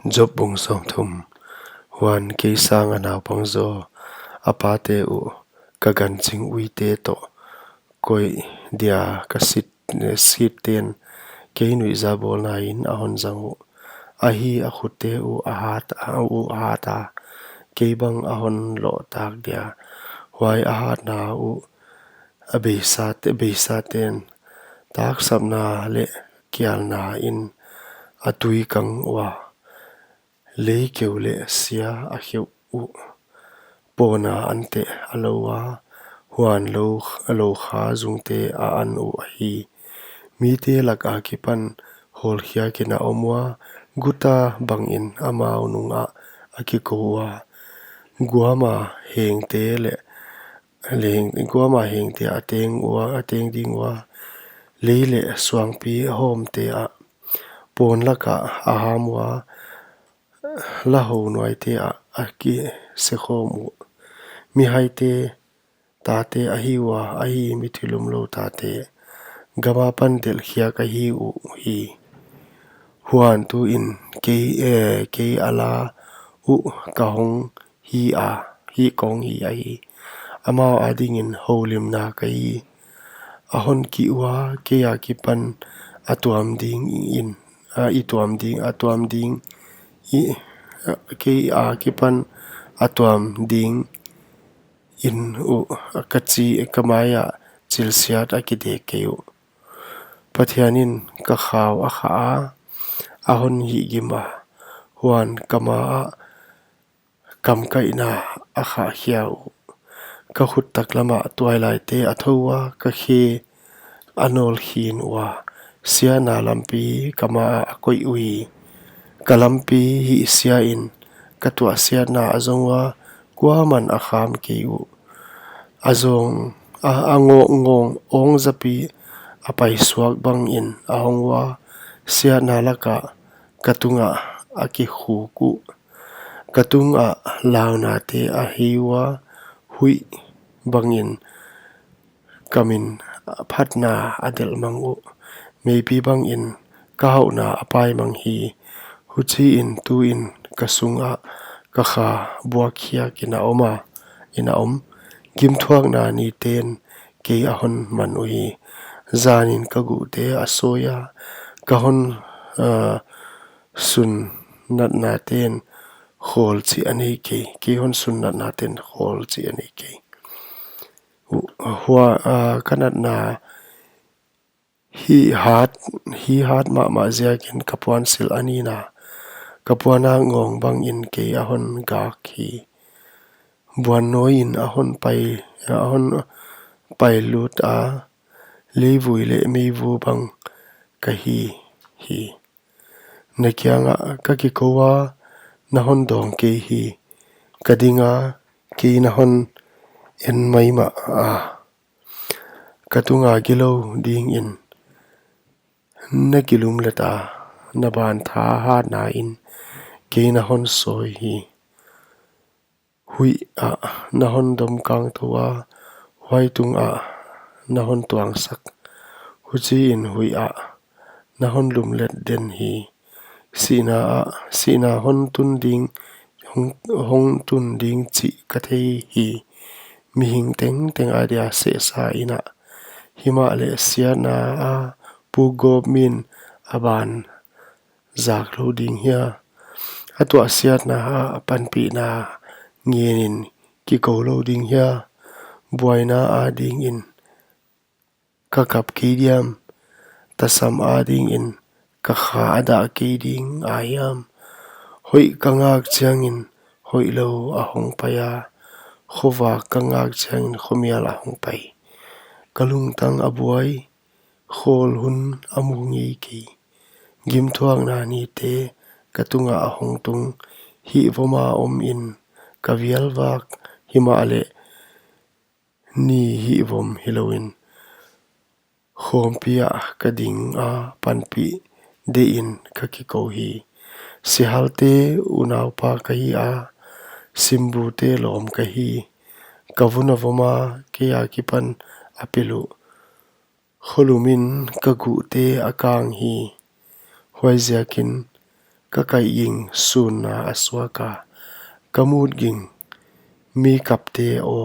job bung som thum wan ke sang anaw pang zo apate u kagan ching uite to koi dia kasit sit ten ke nui za bol na in ahon zangu ahi akhute u ahata ke bang ahon lo tak dia wai ahat na u abesa ten tak sapna le kial na in atui kang wa le keu le sia a heu u pona ante alowa huan lo kha zungte a an u hi mi te laka ki pan hol khia ki na omwa guta bangin amau nunga akikowa guama heng te leng guama heng te ateng ding wa leile swang pi hom te a pon laka ahamwa la ho noi te a aki se khom mi hai te ta te ahiwa ahi mi thilum lo ta te gama pan del khia ka hi u hi huan tu in ke ala u ka hong hi kong hi ai amao ading in holim na ka hi ahon ki wa ke ya ki pan atuam ding in atuam ding i ke a ki pan atuam ding in u kachi kamaya chilsiat akide keu pathianin ka khaw a kha ahon hi gima huan kama kam kai na a kha hiau ka khut tak lama twilight te athowa ka khe anol hin wa sia na lampi kama akoi ui kalampi hi sia in katwa sia na azongwa kwa man akham keu azong ngong ong zapi apai suak bang in ahongwa sia na laka katunga aki khuku katunga launa te ahiwa hui bangin kamin phatna adel mangu maybe bang in kahau na apai mang hi huchi in tu in kasunga kakha buakhia kina ina om kim thuak na ni ten ke ahon man ui zanin kagu te asoya kahon sun nat na ten khol chi ani ke hon sun nat na ten khol chi ani ke huwa kanat na hi hat ma ziakin kapuan sil ani na kapuana ngong bang in ke ahon ga khi buan noi in ahon pai lut a leivui le meivu bang ka hi nakianga ka ki kowa nahon dong ke hi kadinga ke nahon en maima a katunga gilo ding in nakilum leta naban tha ha na in ke nahon soi hi hui a nahon dom kang towa huai tung a nahon tuang sak huchi in hui a nahon lum let den hi sina hon tun ding chi ka thei hi mi hing teng adia se sa ina hima le sia na a pu go min aban zak lo ding hia atwa siat na ha pan pi na ngienin ki ko lo ding hia buaina a ding in kakap ki diam tasam a ding in ka kha ada ki ding ayam hoi kangak changin hoi lo ahong paya khowa kangak changin khomial ahong pai kalung tang abuai khol hun amungi ki gim thuang na ni te katunga ahong tung hi voma om in kavial wak himale ni hi vom hiloin khompia kading a panpi de in kakiko hi sihalte unaw pa kai a simbu te lom kahi kavuna voma kia kipan apilu kholumin kagu te akang hi huaiziakin ka kai ing sun na aswa ka kamut ging mi kapte o